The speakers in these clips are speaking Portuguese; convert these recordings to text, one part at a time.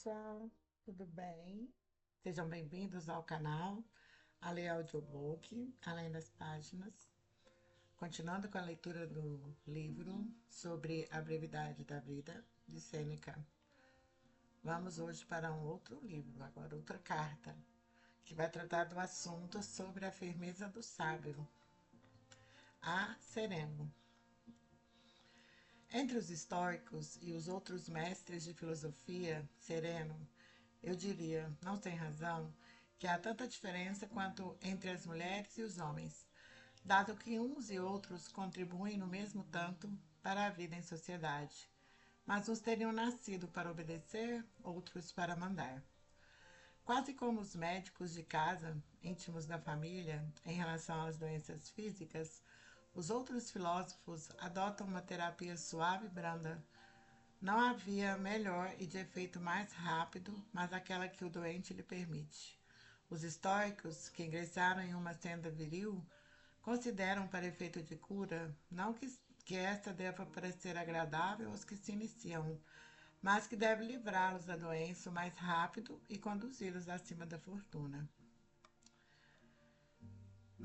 pessoal, tudo bem? Sejam bem-vindos ao canal Ale Audiobook, Além das Páginas. Continuando com a leitura do livro sobre a brevidade da vida, de Sêneca. Vamos hoje para um outro livro, agora outra carta, que vai tratar do assunto sobre a firmeza do sábio. A Sereno. Entre os estoicos e os outros mestres de filosofia, Sereno, eu diria, não sem razão, que há tanta diferença quanto entre as mulheres e os homens, dado que uns e outros contribuem no mesmo tanto para a vida em sociedade, mas uns teriam nascido para obedecer, outros para mandar. Quase como os médicos de casa, íntimos da família, em relação às doenças físicas, os outros filósofos adotam uma terapia suave e branda. Não havia melhor e de efeito mais rápido, mas aquela que o doente lhe permite. Os estoicos, que ingressaram em uma senda viril, consideram para efeito de cura não que esta deva parecer agradável aos que se iniciam, mas que deve livrá-los da doença o mais rápido e conduzi-los acima da fortuna.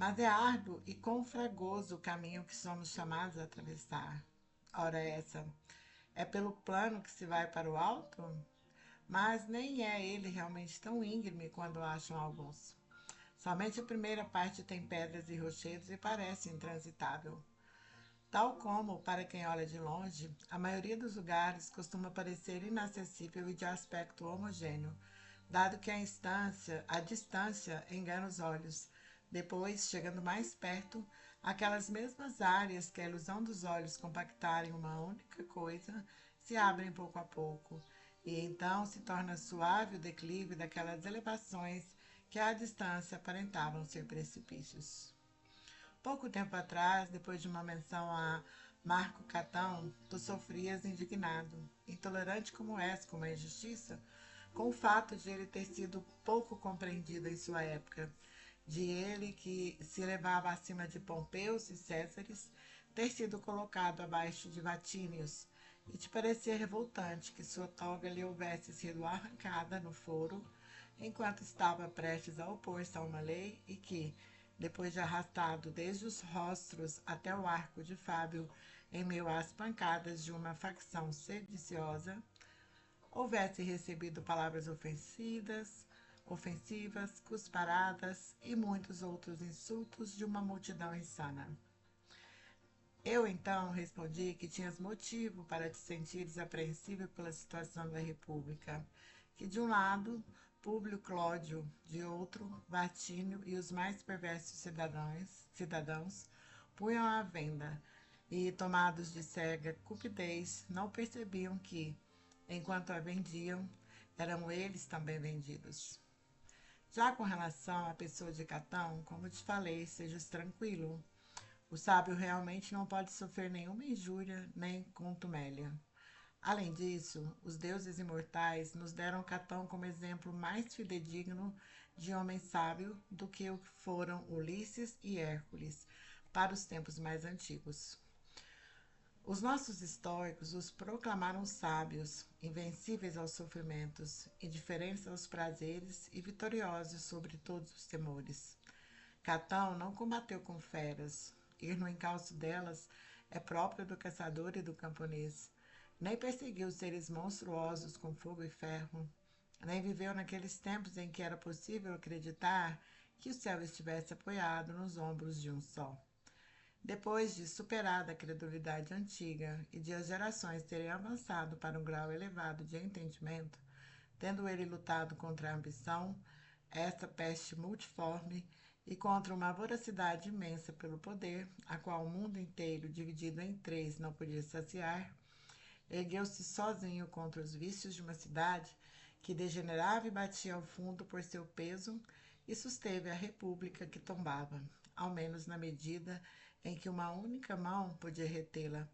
Mas é árduo e confragoso o caminho que somos chamados a atravessar. Ora essa, é pelo plano que se vai para o alto? Mas nem é ele realmente tão íngreme quando acham alguns. Somente a primeira parte tem pedras e rochedos e parece intransitável. Tal como, para quem olha de longe, a maioria dos lugares costuma parecer inacessível e de aspecto homogêneo, dado que a distância engana os olhos. Depois, chegando mais perto, aquelas mesmas áreas que a ilusão dos olhos compactarem uma única coisa se abrem pouco a pouco, e então se torna suave o declive daquelas elevações que à distância aparentavam ser precipícios. Pouco tempo atrás, depois de uma menção a Marco Catão, tu sofrias indignado, intolerante como és com a injustiça, com o fato de ele ter sido pouco compreendido em sua época, de ele que se elevava acima de Pompeus e Césares, ter sido colocado abaixo de Vatínios, e te parecia revoltante que sua toga lhe houvesse sido arrancada no foro, enquanto estava prestes a opor-se a uma lei e que, depois de arrastado desde os rostros até o arco de Fábio, em meio às pancadas de uma facção sediciosa, houvesse recebido palavras ofensivas, cusparadas e muitos outros insultos de uma multidão insana. Eu então respondi que tinhas motivo para te sentires apreensível pela situação da República, que de um lado Públio Clódio, de outro Vatínio e os mais perversos cidadãos punham à venda, e tomados de cega cupidez, não percebiam que, enquanto a vendiam, eram eles também vendidos. Já com relação à pessoa de Catão, como te falei, sejas tranquilo. O sábio realmente não pode sofrer nenhuma injúria nem contumélia. Além disso, os deuses imortais nos deram Catão como exemplo mais fidedigno de homem sábio do que o que foram Ulisses e Hércules para os tempos mais antigos. Os nossos históricos os proclamaram sábios, invencíveis aos sofrimentos, indiferentes aos prazeres e vitoriosos sobre todos os temores. Catão não combateu com feras, ir no encalço delas é próprio do caçador e do camponês, nem perseguiu seres monstruosos com fogo e ferro, nem viveu naqueles tempos em que era possível acreditar que o céu estivesse apoiado nos ombros de um só. Depois de superada a credulidade antiga e de as gerações terem avançado para um grau elevado de entendimento, tendo ele lutado contra a ambição, esta peste multiforme, e contra uma voracidade imensa pelo poder, a qual o mundo inteiro, dividido em três, não podia saciar, ergueu-se sozinho contra os vícios de uma cidade que degenerava e batia ao fundo por seu peso e susteve a república que tombava, ao menos na medida em que uma única mão podia retê-la,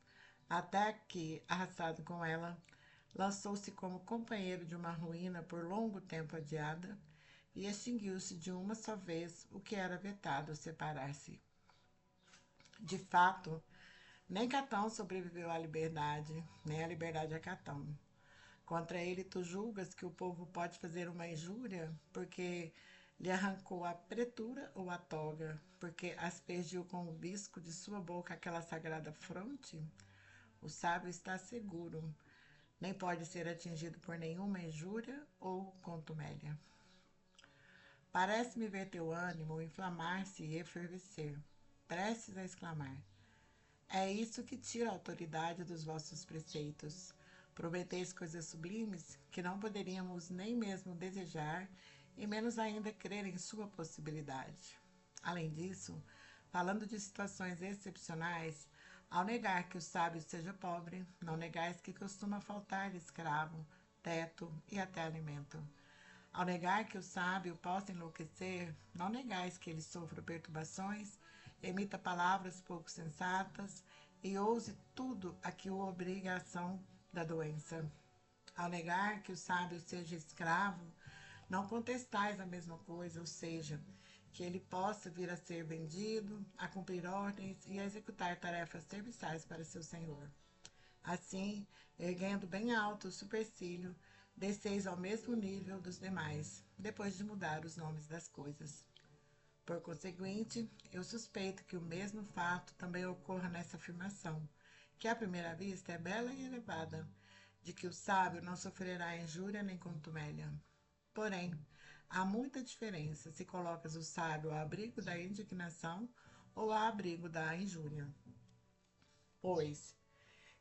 até que, arrastado com ela, lançou-se como companheiro de uma ruína por longo tempo adiada e extinguiu-se de uma só vez o que era vetado separar-se. De fato, nem Catão sobreviveu à liberdade, nem a liberdade a Catão. Contra ele tu julgas que o povo pode fazer uma injúria, porque lhe arrancou a pretura ou a toga, porque aspergiu com o bisco de sua boca aquela sagrada fronte? O sábio está seguro, nem pode ser atingido por nenhuma injúria ou contumélia. Parece-me ver teu ânimo inflamar-se e efervescer, prestes a exclamar: é isso que tira a autoridade dos vossos preceitos. Prometeis coisas sublimes que não poderíamos nem mesmo desejar, e menos ainda crer em sua possibilidade. Além disso, falando de situações excepcionais, ao negar que o sábio seja pobre, não negais que costuma faltar escravo, teto e até alimento. Ao negar que o sábio possa enlouquecer, não negais que ele sofra perturbações, emita palavras pouco sensatas e ouse tudo a que o obriga a ação da doença. Ao negar que o sábio seja escravo, não contestais a mesma coisa, ou seja, que ele possa vir a ser vendido, a cumprir ordens e a executar tarefas serviçais para seu senhor. Assim, erguendo bem alto o supercílio, desceis ao mesmo nível dos demais, depois de mudar os nomes das coisas. Por conseguinte, eu suspeito que o mesmo fato também ocorra nessa afirmação, que à primeira vista é bela e elevada, de que o sábio não sofrerá injúria nem contumélia. Porém, há muita diferença se colocas o sábio ao abrigo da indignação ou ao abrigo da injúria. Pois,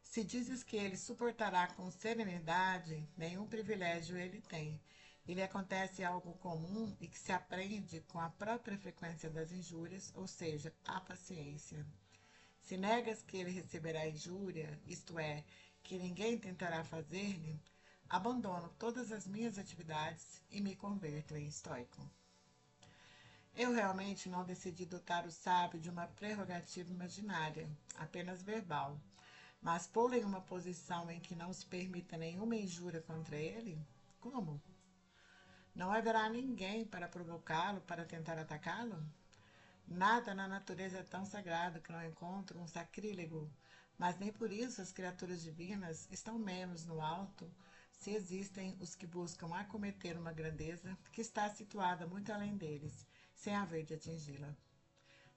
se dizes que ele suportará com serenidade, nenhum privilégio ele tem. E lhe acontece algo comum e que se aprende com a própria frequência das injúrias, ou seja, a paciência. Se negas que ele receberá injúria, isto é, que ninguém tentará fazer-lhe, abandono todas as minhas atividades e me converto em estoico. Eu realmente não decidi dotar o sábio de uma prerrogativa imaginária, apenas verbal, mas pô-lo em uma posição em que não se permita nenhuma injúria contra ele? Como? Não haverá ninguém para provocá-lo, para tentar atacá-lo? Nada na natureza é tão sagrado que não encontre um sacrílego, mas nem por isso as criaturas divinas estão menos no alto, se existem os que buscam acometer uma grandeza que está situada muito além deles, sem haver de atingi-la.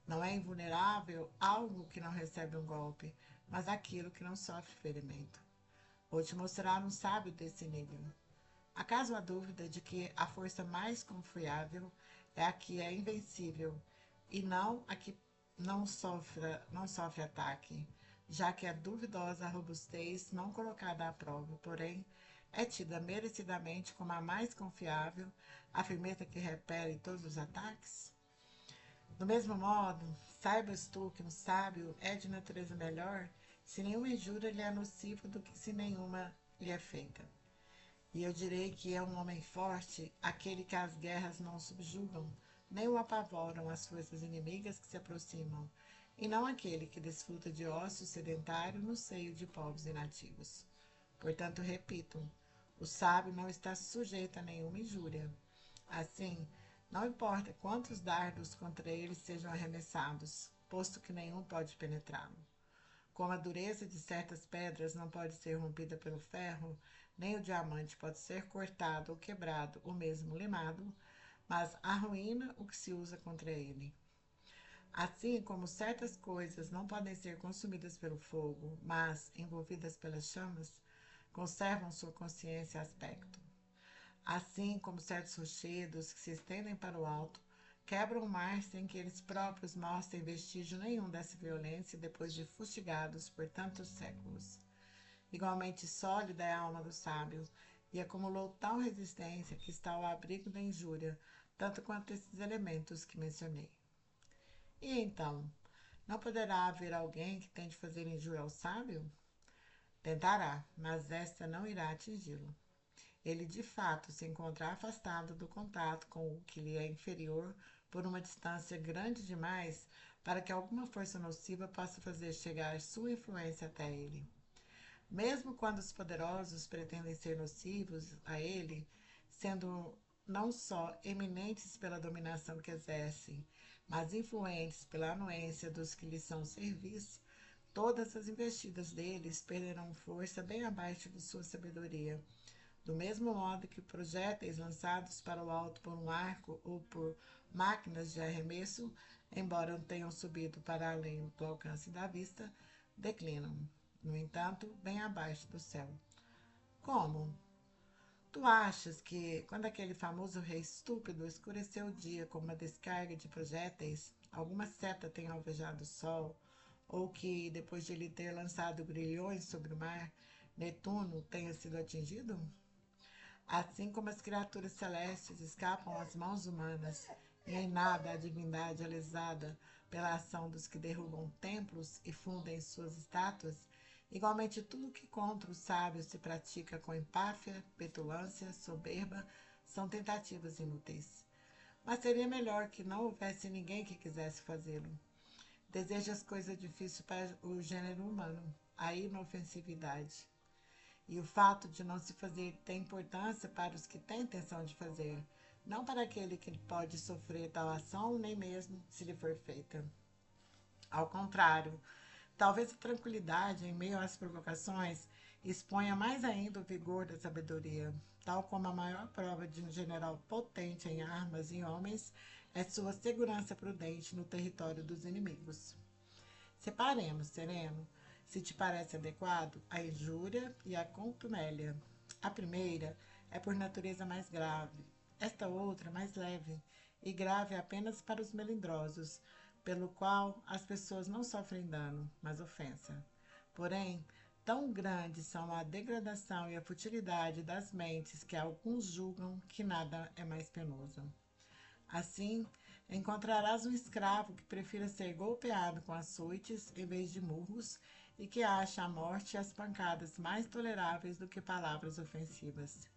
Não é invulnerável algo que não recebe um golpe, mas aquilo que não sofre ferimento. Vou te mostrar um sábio desse nível. Acaso há dúvida de que a força mais confiável é a que é invencível e não a que não sofre ataque, já que a duvidosa robustez não colocada à prova, porém, é tida merecidamente como a mais confiável, a firmeza que repele todos os ataques? Do mesmo modo, saibas tu que um sábio é de natureza melhor se nenhuma injúria lhe é nociva do que se nenhuma lhe é feita. E eu direi que é um homem forte aquele que as guerras não subjugam, nem o apavoram as forças inimigas que se aproximam, e não aquele que desfruta de ócio sedentário no seio de povos inativos. Portanto, repito, o sábio não está sujeito a nenhuma injúria. Assim, não importa quantos dardos contra ele sejam arremessados, posto que nenhum pode penetrá-lo. Como a dureza de certas pedras não pode ser rompida pelo ferro, nem o diamante pode ser cortado ou quebrado, ou mesmo limado, mas arruína o que se usa contra ele. Assim como certas coisas não podem ser consumidas pelo fogo, mas, envolvidas pelas chamas, conservam sua consciência e aspecto. Assim como certos rochedos que se estendem para o alto, quebram o mar sem que eles próprios mostrem vestígio nenhum dessa violência depois de fustigados por tantos séculos. Igualmente sólida é a alma do sábio, e acumulou tal resistência que está ao abrigo da injúria, tanto quanto esses elementos que mencionei. E então, não poderá haver alguém que tente fazer injúria ao sábio? Tentará, mas esta não irá atingi-lo. Ele de fato se encontra afastado do contato com o que lhe é inferior por uma distância grande demais para que alguma força nociva possa fazer chegar sua influência até ele. Mesmo quando os poderosos pretendem ser nocivos a ele, sendo não só eminentes pela dominação que exercem, mas influentes pela anuência dos que lhes são serviços, todas as investidas deles perderão força bem abaixo de sua sabedoria, Do mesmo modo que projéteis lançados para o alto por um arco ou por máquinas de arremesso, embora tenham subido para além do alcance da vista, declinam, no entanto, bem abaixo do céu. Como? Tu achas que, quando aquele famoso rei estúpido escureceu o dia com uma descarga de projéteis, alguma seta tenha alvejado o sol, ou que, depois de ele ter lançado grilhões sobre o mar, Netuno tenha sido atingido? Assim como as criaturas celestes escapam às mãos humanas, e em nada a divindade é lesada pela ação dos que derrubam templos e fundem suas estátuas, igualmente tudo que contra os sábios se pratica com empáfia, petulância, soberba, são tentativas inúteis. Mas seria melhor que não houvesse ninguém que quisesse fazê-lo. Desejas coisa difícil para o gênero humano, a inofensividade. E o fato de não se fazer tem importância para os que têm intenção de fazer, não para aquele que pode sofrer tal ação, nem mesmo se lhe for feita. Ao contrário, talvez a tranquilidade em meio às provocações exponha mais ainda o vigor da sabedoria, tal como a maior prova de um general potente em armas e homens é sua segurança prudente no território dos inimigos. Separemos, sereno, se te parece adequado, a injúria e a contumélia. A primeira é por natureza mais grave, esta outra mais leve, e grave apenas para os melindrosos, pelo qual as pessoas não sofrem dano, mas ofensa. Porém, tão grandes são a degradação e a futilidade das mentes que alguns julgam que nada é mais penoso. Assim, encontrarás um escravo que prefira ser golpeado com açoites em vez de murros e que acha a morte e as pancadas mais toleráveis do que palavras ofensivas.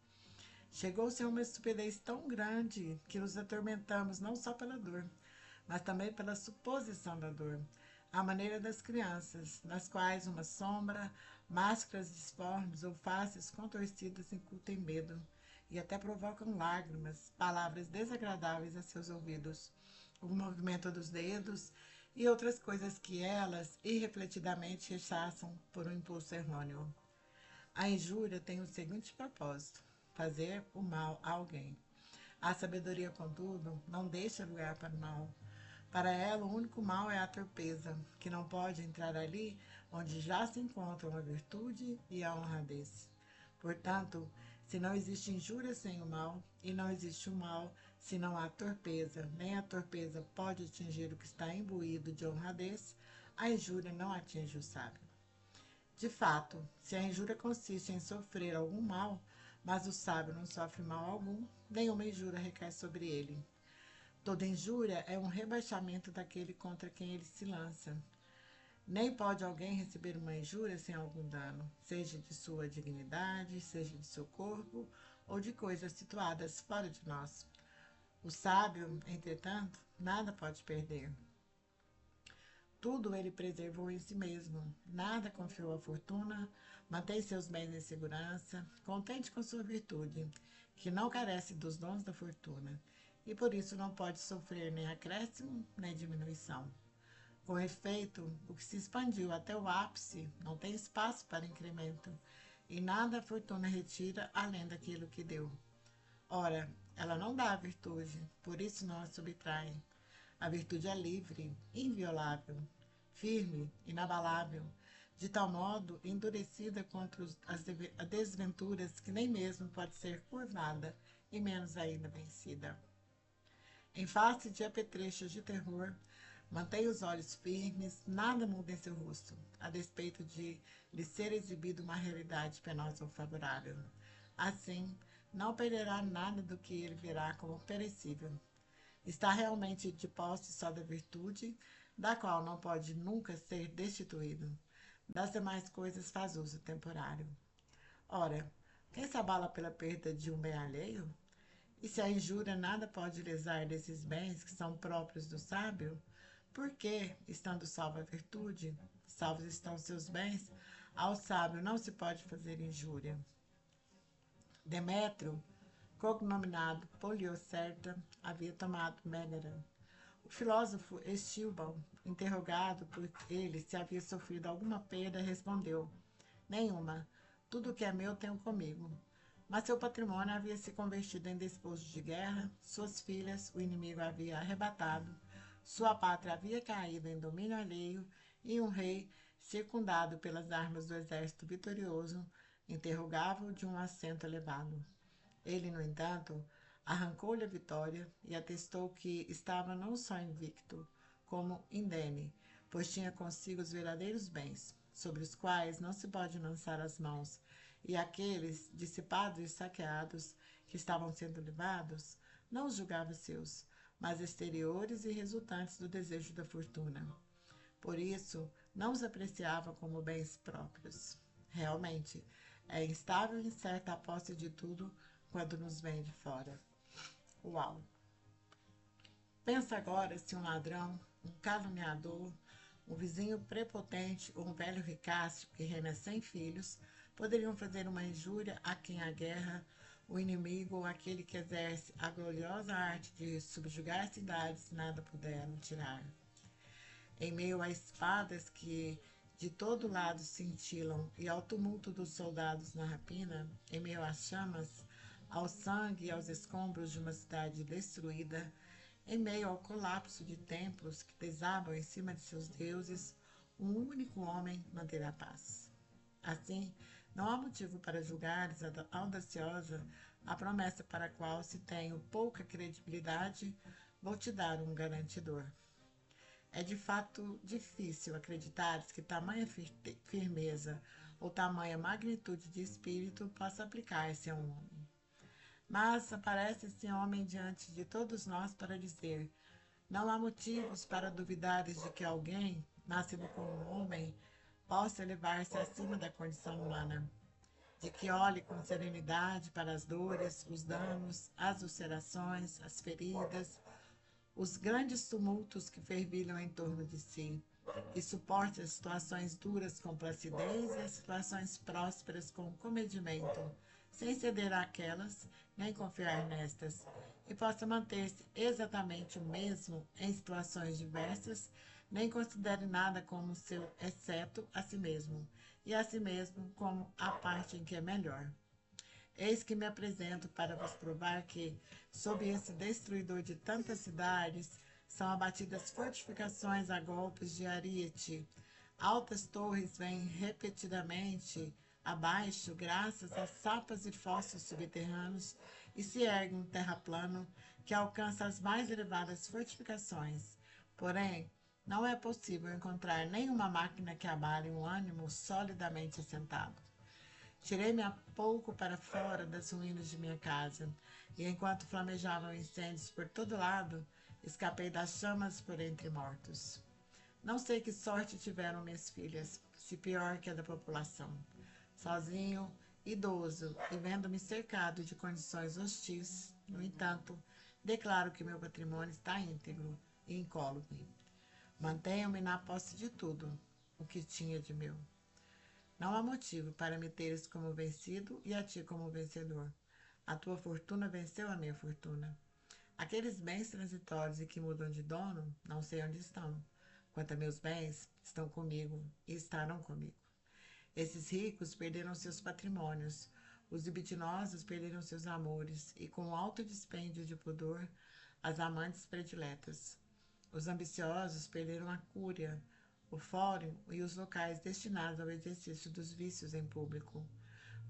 Chegou-se a uma estupidez tão grande que nos atormentamos não só pela dor, mas também pela suposição da dor, à maneira das crianças, nas quais uma sombra, máscaras disformes ou faces contorcidas incutem medo, e até provocam lágrimas, palavras desagradáveis a seus ouvidos, o movimento dos dedos e outras coisas que elas irrefletidamente rechaçam por um impulso errôneo. A injúria tem o seguinte propósito: fazer o mal a alguém. A sabedoria, contudo, não deixa lugar para o mal. Para ela, o único mal é a torpeza, que não pode entrar ali onde já se encontram a virtude e a honradez. Portanto, se não existe injúria sem o mal, e não existe o mal se não há torpeza, nem a torpeza pode atingir o que está imbuído de honradez, a injúria não atinge o sábio. De fato, se a injúria consiste em sofrer algum mal, mas o sábio não sofre mal algum, nenhuma injúria recai sobre ele. Toda injúria é um rebaixamento daquele contra quem ele se lança. Nem pode alguém receber uma injúria sem algum dano, seja de sua dignidade, seja de seu corpo ou de coisas situadas fora de nós. O sábio, entretanto, nada pode perder. Tudo ele preservou em si mesmo, nada confiou à fortuna, mantém seus bens em segurança, contente com sua virtude, que não carece dos dons da fortuna, e por isso não pode sofrer nem acréscimo nem diminuição. Com efeito, o que se expandiu até o ápice não tem espaço para incremento, e nada a fortuna retira além daquilo que deu. Ora, ela não dá a virtude, por isso não a subtrai. A virtude é livre, inviolável, firme, inabalável, de tal modo endurecida contra as desventuras que nem mesmo pode ser curvada e menos ainda vencida. Em face de apetrechos de terror, mantém os olhos firmes, nada muda em seu rosto, a despeito de lhe ser exibido uma realidade penosa ou favorável. Assim, não perderá nada do que ele verá como perecível. Está realmente de posse só da virtude, da qual não pode nunca ser destituído. Das demais coisas faz uso temporário. Ora, quem se abala pela perda de um bem alheio? E se a injúria nada pode lesar desses bens que são próprios do sábio, por que, estando salva a virtude, salvos estão seus bens, ao sábio não se pode fazer injúria? Demétrio, cognominado Poliocerta, havia tomado Megara. O filósofo Estilbão, interrogado por ele se havia sofrido alguma perda, respondeu: nenhuma. Tudo que é meu tenho comigo. Mas seu patrimônio havia se convertido em despojo de guerra, suas filhas o inimigo havia arrebatado, sua pátria havia caído em domínio alheio e um rei, circundado pelas armas do exército vitorioso, interrogava-o de um assento elevado. Ele, no entanto, arrancou-lhe a vitória e atestou que estava não só invicto, como indene, pois tinha consigo os verdadeiros bens, sobre os quais não se pode lançar as mãos, e aqueles, dissipados e saqueados, que estavam sendo levados, não os julgava seus, mas exteriores e resultantes do desejo da fortuna. Por isso, não os apreciava como bens próprios. Realmente, é instável e incerta a posse de tudo quando nos vem de fora. Uau! Pensa agora se um ladrão, um caluniador, um vizinho prepotente ou um velho ricaço que reina sem filhos poderiam fazer uma injúria a quem a guerra, o inimigo ou aquele que exerce a gloriosa arte de subjugar cidades nada puderam tirar. Em meio a espadas que de todo lado cintilam e ao tumulto dos soldados na rapina, em meio às chamas, ao sangue e aos escombros de uma cidade destruída, em meio ao colapso de templos que desabam em cima de seus deuses, um único homem manterá a paz. Assim, não há motivo para julgares audaciosa a promessa para a qual, se tenho pouca credibilidade, vou te dar um garantidor. É de fato difícil acreditar que tamanha firmeza ou tamanha magnitude de espírito possa aplicar-se a um homem. Mas aparece esse homem diante de todos nós para dizer: não há motivos para duvidares de que alguém, nascido como um homem, possa elevar-se acima da condição humana, de que olhe com serenidade para as dores, os danos, as ulcerações, as feridas, os grandes tumultos que fervilham em torno de si, e suporte as situações duras com placidez e as situações prósperas com comedimento, sem ceder àquelas, nem confiar nestas, e possa manter-se exatamente o mesmo em situações diversas, nem considere nada como seu exceto a si mesmo, e a si mesmo como a parte em que é melhor. Eis que me apresento para vos provar que, sob esse destruidor de tantas cidades, são abatidas fortificações a golpes de ariete. Altas torres vêm repetidamente abaixo, graças a sapas e fossos subterrâneos, e se ergue um terraplano que alcança as mais elevadas fortificações. Porém, não é possível encontrar nenhuma máquina que abale um ânimo solidamente assentado. Tirei-me há pouco para fora das ruínas de minha casa, e enquanto flamejavam incêndios por todo lado, escapei das chamas por entre mortos. Não sei que sorte tiveram minhas filhas, se pior que a da população. Sozinho, idoso e vendo-me cercado de condições hostis, no entanto, declaro que meu patrimônio está íntegro e incólume. Mantenho-me na posse de tudo o que tinha de meu. Não há motivo para me teres como vencido e a ti como vencedor. A tua fortuna venceu a minha fortuna. Aqueles bens transitórios e que mudam de dono, não sei onde estão. Quanto a meus bens, estão comigo e estarão comigo. Esses ricos perderam seus patrimônios, os libidinosos perderam seus amores, e com alto dispêndio de pudor, as amantes prediletas. Os ambiciosos perderam a cúria, o fórum e os locais destinados ao exercício dos vícios em público.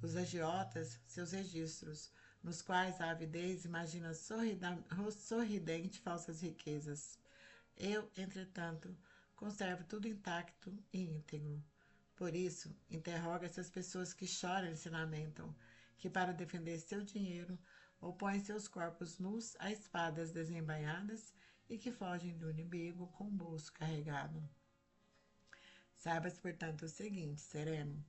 Os agiotas, seus registros, nos quais a avidez imagina sorridente falsas riquezas. Eu, entretanto, conservo tudo intacto e íntegro. Por isso, interroga essas pessoas que choram e se lamentam, que para defender seu dinheiro opõem seus corpos nus a espadas desembainhadas e que fogem do inimigo com o bolso carregado. Saibas, portanto, o seguinte, sereno,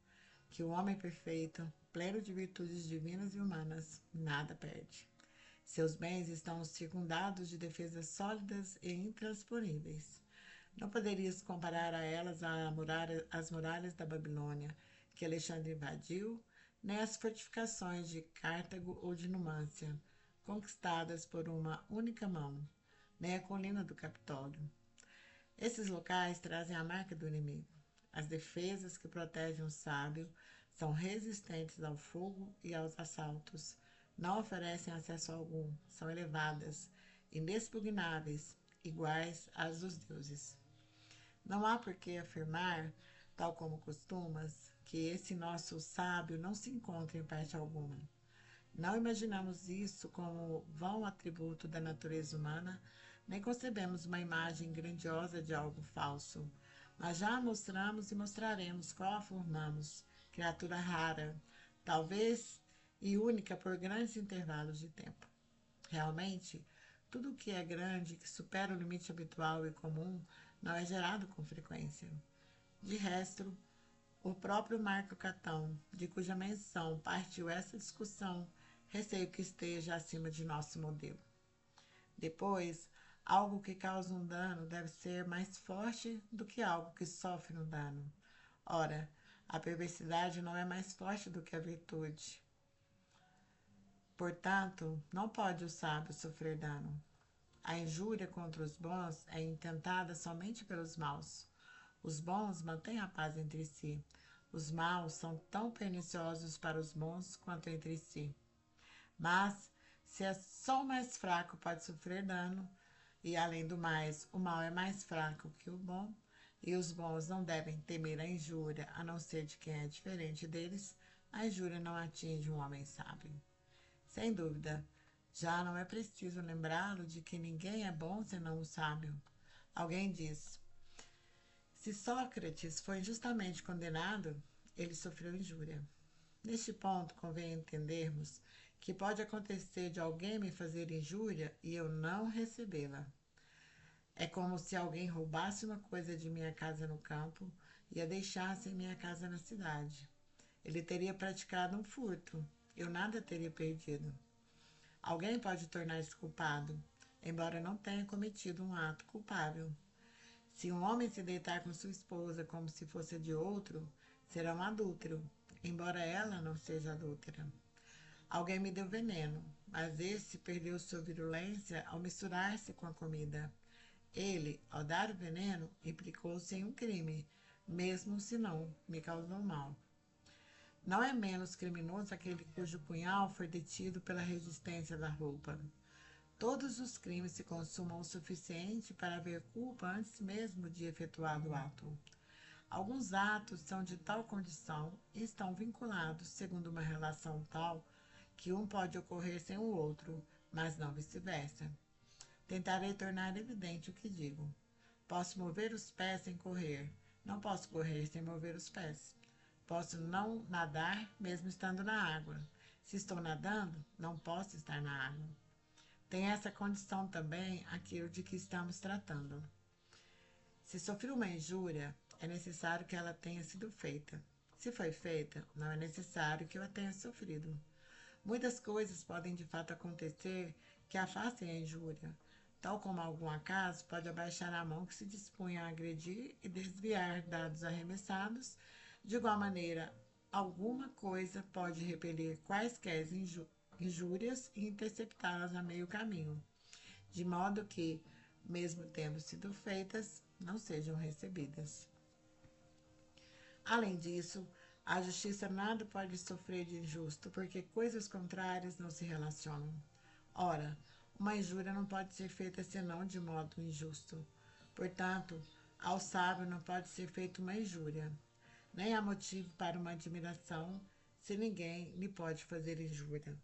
que o homem perfeito, pleno de virtudes divinas e humanas, nada perde. Seus bens estão circundados de defesas sólidas e intransponíveis. Não poderias comparar a elas as muralhas da Babilônia, que Alexandre invadiu, nem as fortificações de Cartago ou de Numância, conquistadas por uma única mão, nem a colina do Capitólio. Esses locais trazem a marca do inimigo. As defesas que protegem o sábio São resistentes ao fogo e aos assaltos. Não oferecem acesso algum. São elevadas, inexpugnáveis, iguais às dos deuses. Não há por que afirmar, tal como costumas, que esse nosso sábio não se encontra em parte alguma. Não imaginamos isso como vão atributo da natureza humana, nem concebemos uma imagem grandiosa de algo falso. Mas já mostramos e mostraremos qual afirmamos, criatura rara, talvez e única por grandes intervalos de tempo. Realmente, tudo o que é grande, que supera o limite habitual e comum, não é gerado com frequência. De resto, o próprio Marco Catão, de cuja menção partiu essa discussão, receio que esteja acima de nosso modelo. Depois, algo que causa um dano deve ser mais forte do que algo que sofre um dano. Ora, a perversidade não é mais forte do que a virtude. Portanto, não pode o sábio sofrer dano. A injúria contra os bons é intentada somente pelos maus. Os bons mantêm a paz entre si. Os maus são tão perniciosos para os bons quanto entre si. Mas, se é só o mais fraco pode sofrer dano, e além do mais, o mal é mais fraco que o bom, e os bons não devem temer a injúria, a não ser de quem é diferente deles, a injúria não atinge um homem sábio. Sem dúvida, já não é preciso lembrá-lo de que ninguém é bom senão o sábio. Alguém diz: se Sócrates foi injustamente condenado, ele sofreu injúria. Neste ponto, convém entendermos que pode acontecer de alguém me fazer injúria e eu não recebê-la. É como se alguém roubasse uma coisa de minha casa no campo e a deixasse em minha casa na cidade. Ele teria praticado um furto. Eu nada teria perdido. Alguém pode tornar-se culpado, embora não tenha cometido um ato culpável. Se um homem se deitar com sua esposa como se fosse de outro, será um adúltero, embora ela não seja adúltera. Alguém me deu veneno, mas esse perdeu sua virulência ao misturar-se com a comida. Ele, ao dar o veneno, implicou-se em um crime, mesmo se não me causou mal. Não é menos criminoso aquele cujo punhal foi detido pela resistência da roupa. Todos os crimes se consumam o suficiente para haver culpa antes mesmo de efetuado o ato. Alguns atos são de tal condição e estão vinculados, segundo uma relação tal, que um pode ocorrer sem o outro, mas não vice-versa. Tentarei tornar evidente o que digo. Posso mover os pés sem correr, não posso correr sem mover os pés. Posso não nadar mesmo estando na água. Se estou nadando, não posso estar na água. Tem essa condição também aquilo de que estamos tratando. Se sofri uma injúria, é necessário que ela tenha sido feita. Se foi feita, não é necessário que eu a tenha sofrido. Muitas coisas podem de fato acontecer que afastem a injúria, tal como algum acaso pode abaixar a mão que se dispunha a agredir e desviar dados arremessados. De igual maneira, alguma coisa pode repelir quaisquer injúrias e interceptá-las a meio caminho, de modo que, mesmo tendo sido feitas, não sejam recebidas. Além disso, a justiça nada pode sofrer de injusto, porque coisas contrárias não se relacionam. Ora, uma injúria não pode ser feita senão de modo injusto. Portanto, ao sábio não pode ser feita uma injúria. Nem há motivo para uma admiração, se ninguém lhe pode fazer injúria.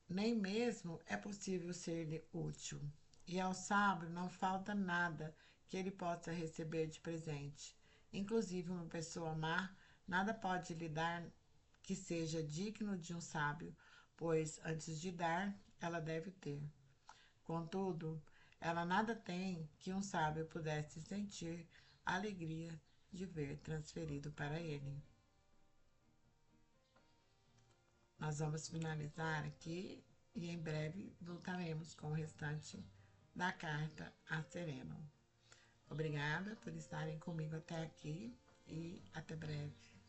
Nem mesmo é possível ser-lhe útil. E ao sábio não falta nada que ele possa receber de presente. Inclusive uma pessoa má nada pode lhe dar que seja digno de um sábio, pois antes de dar, ela deve ter. Contudo, ela nada tem que um sábio pudesse sentir a alegria de ver transferido para ele. Nós vamos finalizar aqui e em breve voltaremos com o restante da carta a Sereno. Obrigada por estarem comigo até aqui e até breve.